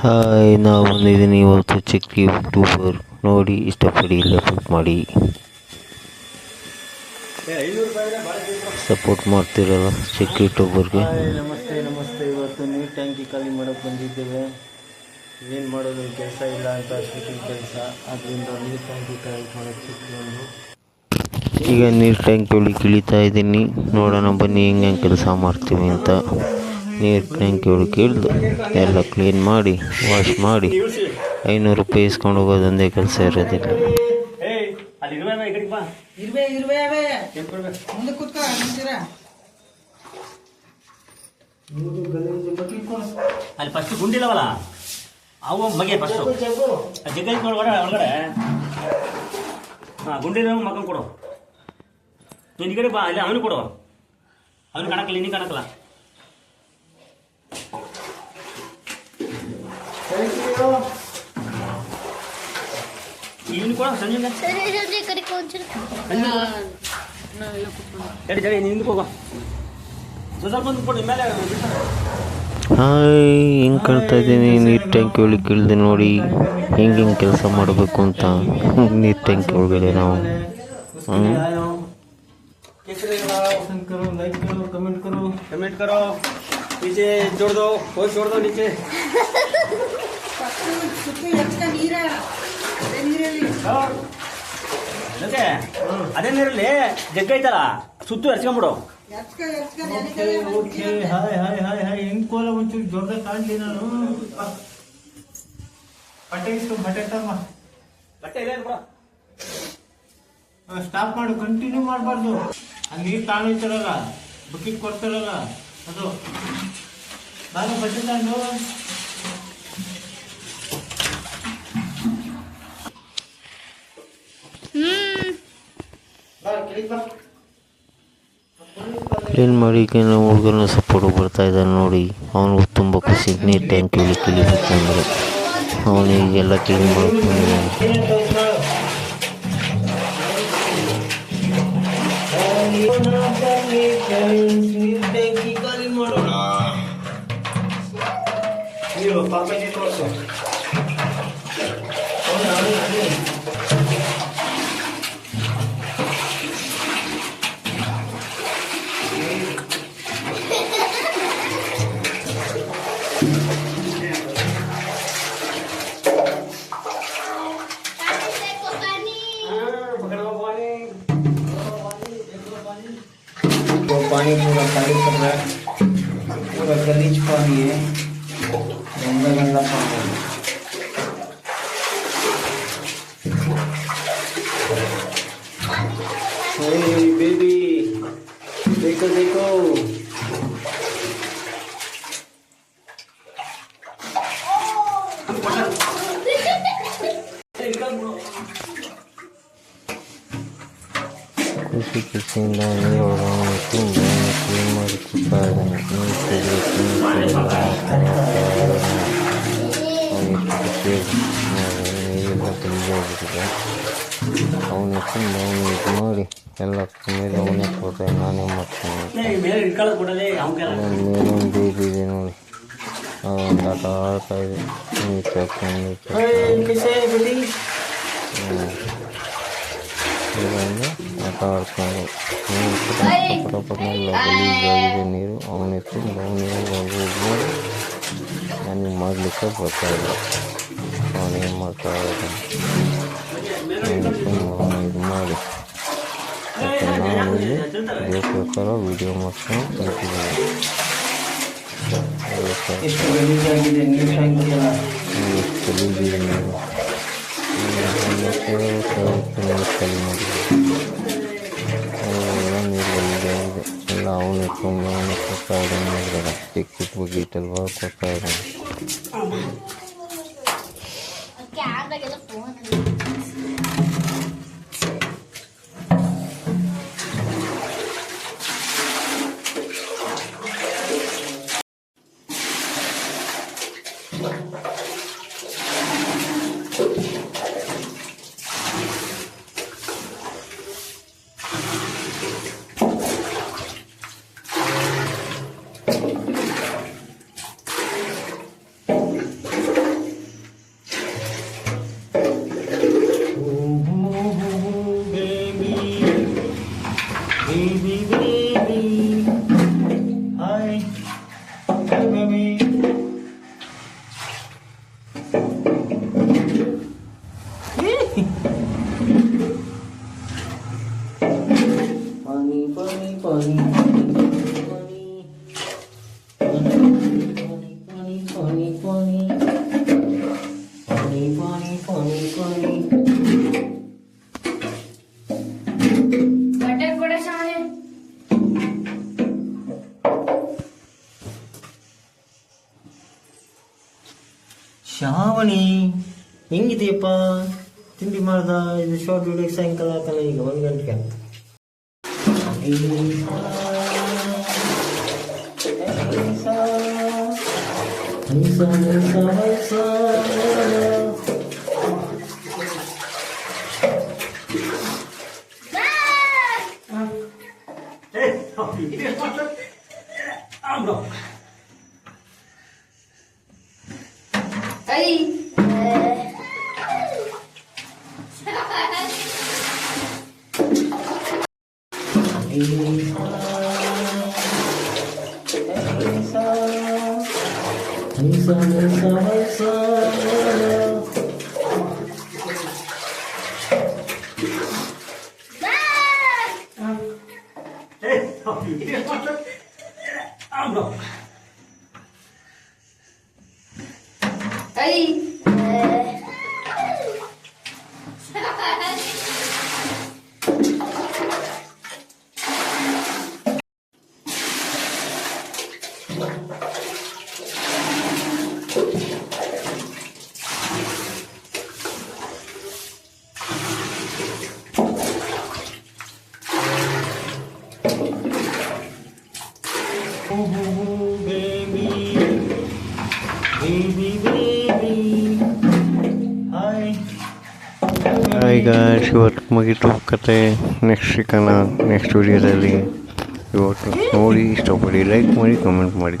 Hi, ನಾವು ಬಂದಿದ್ದೀನಿ ಇವತ್ತು ಚಿಕ್ಕ ಯೂಟ್ಯೂಬರ್. ನೋಡಿ, ಇಷ್ಟಪಡಿ, ಇಲ್ಲೇ ಸಪೋರ್ಟ್ ಮಾಡಿ. ಸಪೋರ್ಟ್ ಮಾಡ್ತಿರಲ್ಲ ಚಿಕ್ಕ ಯೂಟ್ಯೂಬರ್ಗೆ. ನಮಸ್ತೆ. ಇವತ್ತು ನೀರು ಟ್ಯಾಂಕಿ ಖಾಲಿ ಮಾಡೋಕ್ಕೆ ಬಂದಿದ್ದೇವೆ. ಏನು ಮಾಡೋದು, ಕೆಲಸ ಇಲ್ಲ ಅಂತ ಶೂಟಿಂಗ್ ಕೆಲಸ, ಅದರಿಂದ ನೀರು ಟ್ಯಾಂಕಿ ಖಾಲಿ ಮಾಡೋಕ್ಕೆ ಸಿಕ್ಕಿಕೊಂಡು ಈಗ ನೀರು ಟ್ಯಾಂಕಿ ಒಳಗೆ ಇಳಿತಾ ಇದ್ದೀನಿ. ನೋಡೋಣ ಬನ್ನಿ ಹೆಂಗೆ ಕೆಲಸ ಮಾಡ್ತೀವಿ ಅಂತ. ನೀರು ಟ್ಯಾಂಕಿ ಒಳಗೆ ಇಳಿದು ಎಲ್ಲ ಕ್ಲೀನ್ ಮಾಡಿ ವಾಶ್ ಮಾಡಿ 500 ರೂಪಾಯಿ ಇಸ್ಕೊಂಡು ಹೋಗೋದೊಂದೇ ಕೆಲಸ ಇರೋದಿಲ್ಲ. ಅಲ್ಲಿ ಫಸ್ಟ್ ಗುಂಡಿಲ್ಲವಲ್ಲ ಅವು ಮಗೆ ಫಸ್ಟು ಜಗ್ಗ ಒಳಗಡೆ ಹಾಂ ಗುಂಡಿಲ್ಲ ಮಗನ ಕೊಡು. ನೀನು ಈ ಕಡೆ ಬಾ, ಅಲ್ಲಿ ಅವನು ಕೊಡು. ಅವನು ಕಾಣಕ್ಕಲ್ಲ, ನೀನು ಕಾಣಕ್ಕಲ್ಲ. ಇವನು ಕೊಡ ಸಂಜೆ ಹೇಳಿ ನಿಂದು ಹೋಗೋ ಸ್ವಲ್ಪ ಕೊಡು ಮೇಲೆ. ಹಾಯ್, ಹಿಂಗೆ ಕಾಣ್ತಾ ಇದ್ದೀನಿ ನೀರು ಟ್ಯಾಂಕಿ ಒಳಗೆ ಇಳಿದು. ನೋಡಿ ಹಿಂಗೆ ಕೆಲಸ ಮಾಡಬೇಕು ಅಂತ ನೀರು ಟ್ಯಾಂಕಿ ಒಳಗಡೆ ನಾವು. कमेंट करो नीचे जोड़ दो, पोस्ट जोड़ दो नीचे. ಅದೇ ನೀರಲ್ಲಿ ಜಗ್ಗ ಐತಲ್ಲ, ಸುತ್ತು ಎರ್ಸ್ಕೊಂಡ್ಬಿಡು. ಹಾಯ್ ಹೆಂಗ್ ಕೋಲ ಒಂಚೂರು ಜೋರ್ದಾಗ ಕಾಣ್ಲಿ. ನಾನು ಬಟ್ಟೆ ಇಸ್ಕೊಂಡು ಬಟ್ಟೆ ಇಲ್ಲ ಬಿಡು. ಸ್ಟಾಪ್ ಮಾಡು, ಕಂಟಿನ್ಯೂ ಮಾಡಬಾರ್ದು. ಅಲ್ಲಿ ನೀರು ತಾಣೈತಾರಲ್ಲ, ಬಕೆಟ್ ಕೊಡ್ತಾರಲ್ಲ, ಅದು ನಾನು ಬಟ್ಟೆ ತಾಂಡು ಕ್ಲೀನ್ ಮಾಡಿ ನಾವು ಹುಡುಗನ ಸಪೋರ್ಟ್ ಬರ್ತಾ ಇದ್ದಾನೆ. ನೋಡಿ ಅವನಿಗೂ ತುಂಬ ಖುಷಿ ನೀರು ಟ್ಯಾಂಕಿ ಒಳಗೆ ಇಳಿಬೇಕಂದ್ರೆ. ಅವನಿಗೆಲ್ಲ ಕ್ಲೀನ್ ಮಾಡ್ಕೊಂಡಿದ್ದಾನೆ. पानी पूरा खाली कर रहा है, पूरा गलीज पानी है, गंदा गंदा पानी है. Hey baby, देखो देखो. ಖುಷಿ ಖುಷಿಯಿಂದ ನೀರೊಳಗೆ ತುಂಬ ಕ್ಲೀನ್ ಮಾಡಿ ಕೊಡ್ತಾ ಇದ್ದಾನೆ. ನೀರೆಲ್ಲ ತುಂಬೋಗ್ಬಿಟ್ಟಿದೆ. ಅವನು ತುಂಬ ಇದು ಮಾಡಿ ಎಲ್ಲ ಮೇಲೆ ಅವನೇ ಕೊಡ್ತಾನೆ. ನಾನೇ ಮಾಡ್ತಾನೆ. ಮೇಲೊಂದು ಬೇಬಿ ಇದೆ ನೋಡಿ, ಒಂದು ಆಟ ಆಡ್ತಾ ಇದೆ. ಇದನ್ನು ಆಟ ಆಡ್ಕೊಂಡು ಪಟಪಟನೆಲ್ಲ ಗಲೀಜಾಗಿದೆ ನೀರು. ಅವನೇ ತುಂಬ ಅವನೇ ಮಾಡಿ ನನಗೆ ಮಾಡಲಿಕ್ಕೆ ಬರ್ತಾ ಇಲ್ಲ. ಅವನೇನು ಮಾಡ್ತಾ ಇದ್ದಾನೆ, ತುಂಬ ಇದು ಮಾಡಿ ಮತ್ತು ನಾವು ಇಲ್ಲಿ ಇದೇ ಪ್ರಕಾರ ವೀಡಿಯೋ ಮಾಡ್ಕೊಂಡು ಕಲ್ತಿದ್ದೀವಿ. ಎಷ್ಟು ಗಲೀಜಾಗಿದೆ ನೀರು ಟ್ಯಾಂಕಿ ಎಲ್ಲ. ಎಷ್ಟು ಗಲೀಜಿದೆ ನೀರು. ಖಾಲಿ ಮಾಡಿದೆ ಎಲ್ಲ ನೀರು ಗಲೀಜಾಗಿದೆ. ಎಲ್ಲ ಅವನು ತುಂಬ ಅವನು ಕೊಡ್ತಾ ಇದ್ದಾನೆ. ನೋಡಿದಾಗ ಚಿಕ್ಕ ಚಿಕ್ಕ ಬಗೀಟಲ್ವಾ ಕೊಡ್ತಾ ಇದ್ದಾನೆ. ಪಾನಿ ಪಾನಿ ಪಾನಿ ಪಾನಿ ಪಾನಿ ಪಾನಿ. ಬಟ್ಟೆ ಕೊಡ ಶಾಲೆ. ಶ್ರಾವಣಿ ಹೆಂಗಿದೆಯಪ್ಪ? ತಿಂಡಿ ಮಾಡ್ದ? ಇದು ಶಾರ್ಟ್ ವಿಡಿಯೋಗೆ ಸಾಯಂಕಾಲ ಹಾಕಲ್ಲ, ಈಗ 1 ಗಂಟೆಗೆ. ಐ ಐ ಈಗ ಇವತ್ತು ಮುಗೀತು ಕತೆ. ನೆಕ್ಸ್ಟ್ ಸಿಗೋಣ ನೆಕ್ಸ್ಟ್ ವಿಡಿಯೋದಲ್ಲಿ. ಇವತ್ತು ನೋಡಿ ಇಷ್ಟಪಡಿ, ಲೈಕ್ ಮಾಡಿ, ಕಮೆಂಟ್ ಮಾಡಿ.